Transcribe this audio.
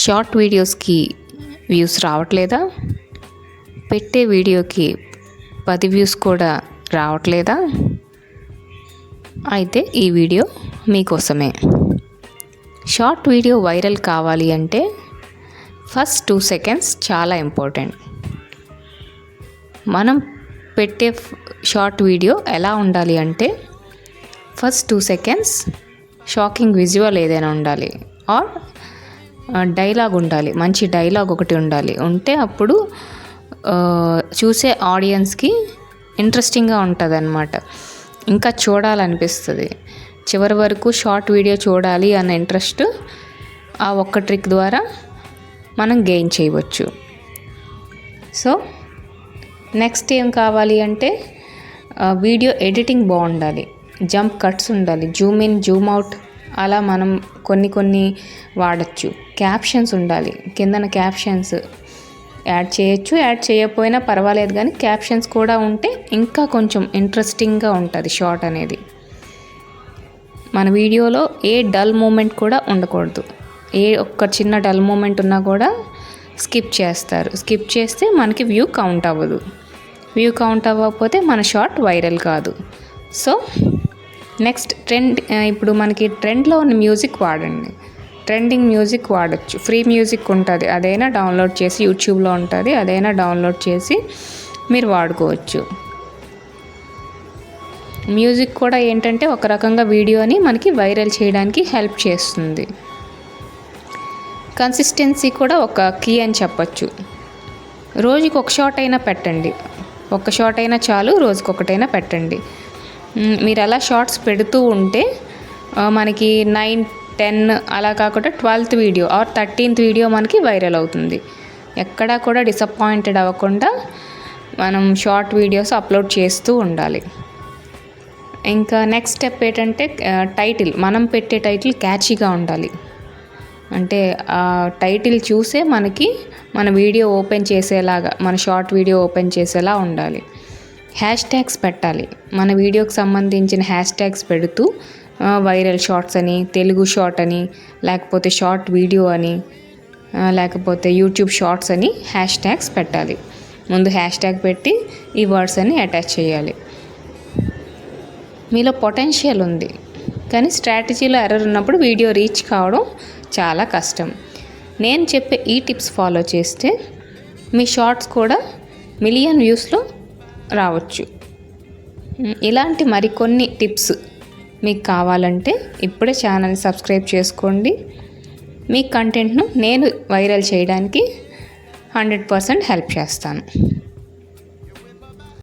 Short వీడియోస్కి views రావట్లేదా? పెట్టే వీడియోకి 10 వ్యూస్ కూడా రావట్లేదా? అయితే ఈ వీడియో మీకోసమే. షార్ట్ వీడియో వైరల్ కావాలి అంటే ఫస్ట్ 2 సెకండ్స్ చాలా ఇంపార్టెంట్. మనం పెట్టే షార్ట్ వీడియో ఎలా ఉండాలి అంటే ఫస్ట్ 2 సెకండ్స్ షాకింగ్ విజువల్ ఏదైనా ఉండాలి, ఆర్ డైలాగ్ ఉండాలి. మంచి డైలాగ్ ఒకటి ఉంటే అప్పుడు చూసే ఆడియన్స్కి ఇంట్రెస్టింగ్గా ఉంటుంది అన్నమాట. ఇంకా చూడాలనిపిస్తుంది. చివరి వరకు షార్ట్ వీడియో చూడాలి అన్న ఇంట్రెస్ట్ ఆ ఒక్క ట్రిక్ ద్వారా మనం గెయిన్ చేయవచ్చు. సో నెక్స్ట్ ఏం కావాలి అంటే వీడియో ఎడిటింగ్ బాగుండాలి, జంప్ కట్స్ ఉండాలి, జూమ్ ఇన్ జూమ్ అవుట్ అలా మనం కొన్ని వాడచ్చు. క్యాప్షన్స్ ఉండాలి, కిందన క్యాప్షన్స్ యాడ్ చేయొచ్చు, యాడ్ చేయకపోయినా పర్వాలేదు, కానీ క్యాప్షన్స్ కూడా ఉంటే ఇంకా కొంచెం ఇంట్రెస్టింగ్గా ఉంటుంది షార్ట్ అనేది. మన వీడియోలో ఏ డల్ మూమెంట్ కూడా ఉండకూడదు. ఏ ఒక్క చిన్న డల్ మూమెంట్ ఉన్నా కూడా స్కిప్ చేస్తారు. స్కిప్ చేస్తే మనకి వ్యూ కౌంట్ అవ్వదు. వ్యూ కౌంట్ అవ్వకపోతే మన షార్ట్ వైరల్ కాదు. సో నెక్స్ట్ ట్రెండ్, ఇప్పుడు మనకి ట్రెండ్లో ఉన్న మ్యూజిక్ వాడండి. ట్రెండింగ్ మ్యూజిక్ వాడచ్చు. ఫ్రీ మ్యూజిక్ ఉంటుంది, అదైనా డౌన్లోడ్ చేసి యూట్యూబ్లో ఉంటుంది, అదైనా డౌన్లోడ్ చేసి మీరు వాడుకోవచ్చు. మ్యూజిక్ కూడా ఏంటంటే ఒక రకంగా వీడియోని మనకి వైరల్ చేయడానికి హెల్ప్ చేస్తుంది. కన్సిస్టెన్సీ కూడా ఒక కీ అని చెప్పచ్చు. రోజుకి ఒక షాట్ అయినా పెట్టండి, ఒక షాట్ అయినా చాలు, రోజుకొకటైనా పెట్టండి. మీరు అలా షార్ట్స్ పెడుతూ ఉంటే మనకి 9, 10 అలా కాకుండా 12th video or 13th video మనకి వైరల్ అవుతుంది. ఎక్కడా కూడా డిసప్పాయింటెడ్ అవ్వకుండా మనం షార్ట్ వీడియోస్ అప్లోడ్ చేస్తూ ఉండాలి. ఇంకా నెక్స్ట్ స్టెప్ ఏంటంటే టైటిల్, మనం పెట్టే టైటిల్ క్యాచీగా ఉండాలి. అంటే ఆ టైటిల్ చూసే మనకి మన వీడియో ఓపెన్ చేసేలాగా, మన షార్ట్ వీడియో ఓపెన్ చేసేలా ఉండాలి. హ్యాష్ ట్యాగ్స్ పెట్టాలి. మన వీడియోకి సంబంధించిన హ్యాష్ ట్యాగ్స్ పెడుతూ వైరల్ షార్ట్స్ అని, తెలుగు షార్ట్ అని, లేకపోతే షార్ట్ వీడియో అని, లేకపోతే యూట్యూబ్ షార్ట్స్ అని హ్యాష్ ట్యాగ్స్ పెట్టాలి. ముందు హ్యాష్ ట్యాగ్ పెట్టి ఈ వర్డ్స్ అని అటాచ్ చేయాలి. మీలో పొటెన్షియల్ ఉంది, కానీ స్ట్రాటజీలో ఎర్రర్ ఉన్నప్పుడు వీడియో రీచ్ కావడం చాలా కష్టం. నేను చెప్పే ఈ టిప్స్ ఫాలో చేస్తే మీ షార్ట్స్ కూడా మిలియన్ వ్యూస్లో రావచ్చు. ఇలాంటి మరికొన్ని టిప్స్ మీకు కావాలంటే ఇప్పుడే ఛానల్ని సబ్స్క్రైబ్ చేసుకోండి. మీ కంటెంట్ను నేను వైరల్ చేయడానికి 100% హెల్ప్ చేస్తాను.